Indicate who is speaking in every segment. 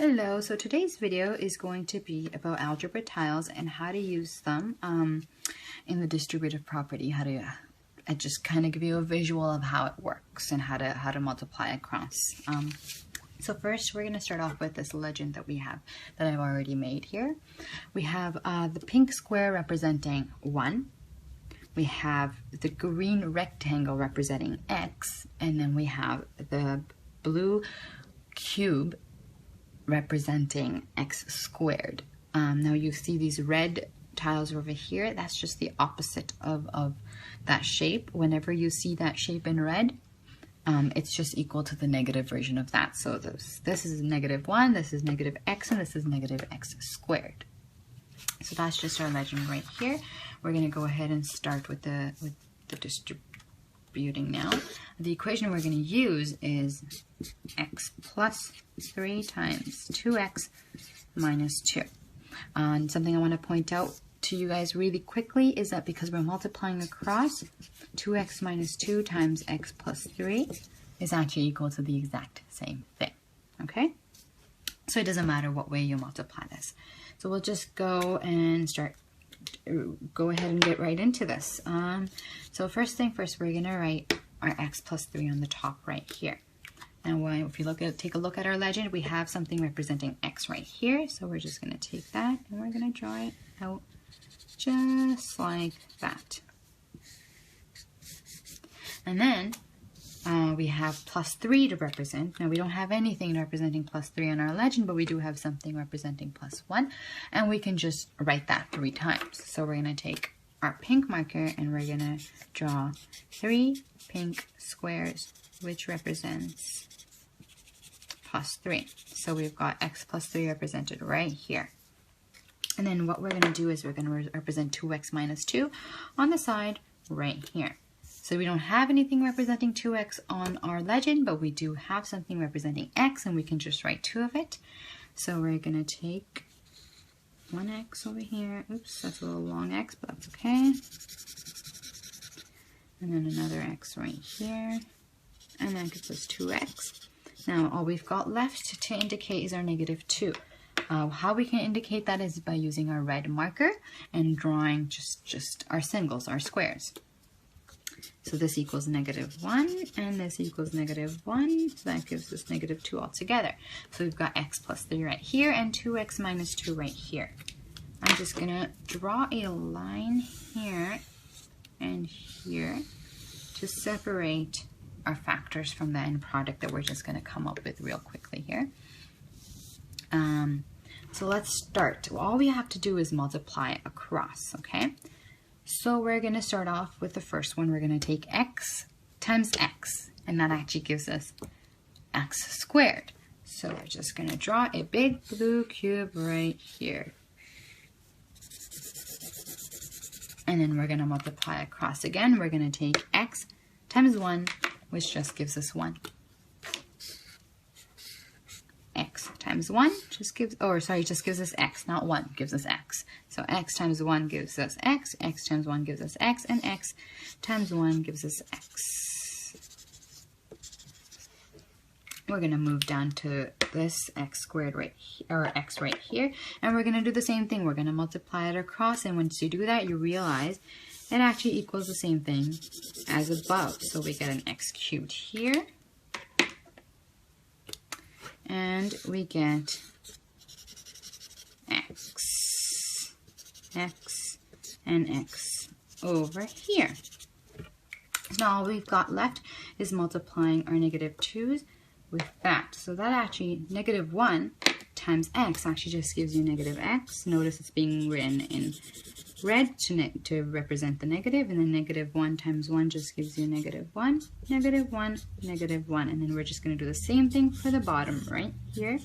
Speaker 1: Hello, so today's video is going to be about algebra tiles and how to use them in the distributive property, how to just kind of give you a visual of how it works and how to multiply across. So first we're going to start off with this legend that we have that I've already made here. We have the pink square representing 1. We have the green rectangle representing x, and then we have the blue cube representing x squared. Now you see these red tiles over here, that's just the opposite of that shape. Whenever you see that shape in red, it's just equal to the negative version of that. So this is -1, this is negative x, and this is negative x squared. So that's just our legend right here. We're going to go ahead and start with the distributing now. The equation we're going to use is x plus 3 times 2x minus 2. And something I want to point out to you guys really quickly is that because we're multiplying across, 2x minus 2 times x plus 3 is actually equal to the exact same thing. Okay? So it doesn't matter what way you multiply this. So we'll just go and go ahead and get right into this. So first thing first, we're going to write our x plus 3 on the top right here. And if you take a look at our legend, we have something representing x right here. So we're just going to take that and we're going to draw it out just like that. And then we have plus 3 to represent. Now we don't have anything representing plus 3 on our legend, but we do have something representing plus 1. And we can just write that 3 times. So we're going to take our pink marker and we're going to draw 3 pink squares, which represents plus 3. So we've got x plus 3 represented right here. And then what we're going to do is we're going to represent 2x minus 2 on the side right here. So we don't have anything representing 2x on our legend, but we do have something representing x, and we can just write 2 of it. So we're going to take 1x over here. Oops, that's a little long x, but that's okay. And then another x right here. And that gives us 2x. Now all we've got left to indicate is our -2. How we can indicate that is by using our red marker and drawing just our singles, our squares. So this equals -1, and this equals -1, so that gives us -2 altogether. So we've got x plus 3 right here and 2x minus 2 right here. I'm just going to draw a line here and here to separate our factors from the end product that we're just going to come up with real quickly here. So let's start. All we have to do is multiply across, okay? So we're going to start off with the first one. We're going to take x times x, and that actually gives us x squared. So we're just going to draw a big blue cube right here. And then we're going to multiply across again. We're going to take x times 1, which just gives us 1. X times 1 just gives us x, not 1, gives us x. So x times 1 gives us x, x times 1 gives us x, and x times 1 gives us x. We're going to move down to this x squared right here, or x right here, and we're going to do the same thing. We're going to multiply it across, and once you do that, you realize it actually equals the same thing as above. So we get an x cubed here. And we get x, and x over here. So now all we've got left is multiplying our -2's with that. So that actually, -1 times x actually just gives you -x. Notice it's being written in red to represent the negative, and then -1 times 1 just gives you -1, -1, -1, and then we're just going to do the same thing for the bottom right here.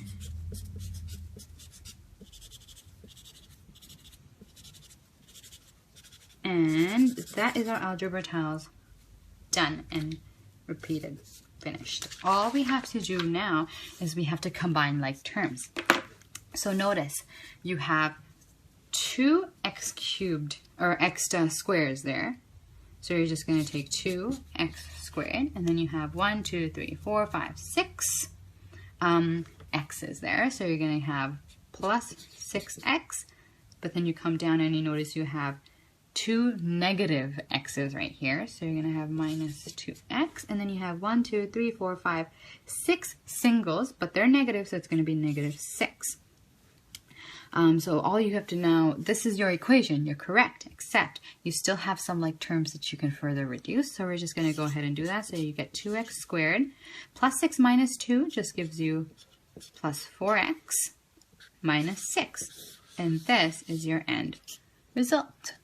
Speaker 1: And that is our algebra tiles done and repeated, finished. All we have to do now is we have to combine like terms. So notice you have 2x cubed, or x squares there. So you're just going to take 2x squared, and then you have 1, 2, 3, 4, 5, 6 x's there. So you're going to have plus 6x, but then you come down and you notice you have 2 negative x's right here. So you're going to have minus 2x, and then you have 1, 2, 3, 4, 5, 6 singles, but they're negative, so it's going to be negative 6. So all you have to know, this is your equation, you're correct, except you still have some like terms that you can further reduce. So we're just going to go ahead and do that. So you get 2x squared plus 6 minus 2 just gives you plus 4x minus 6. And this is your end result.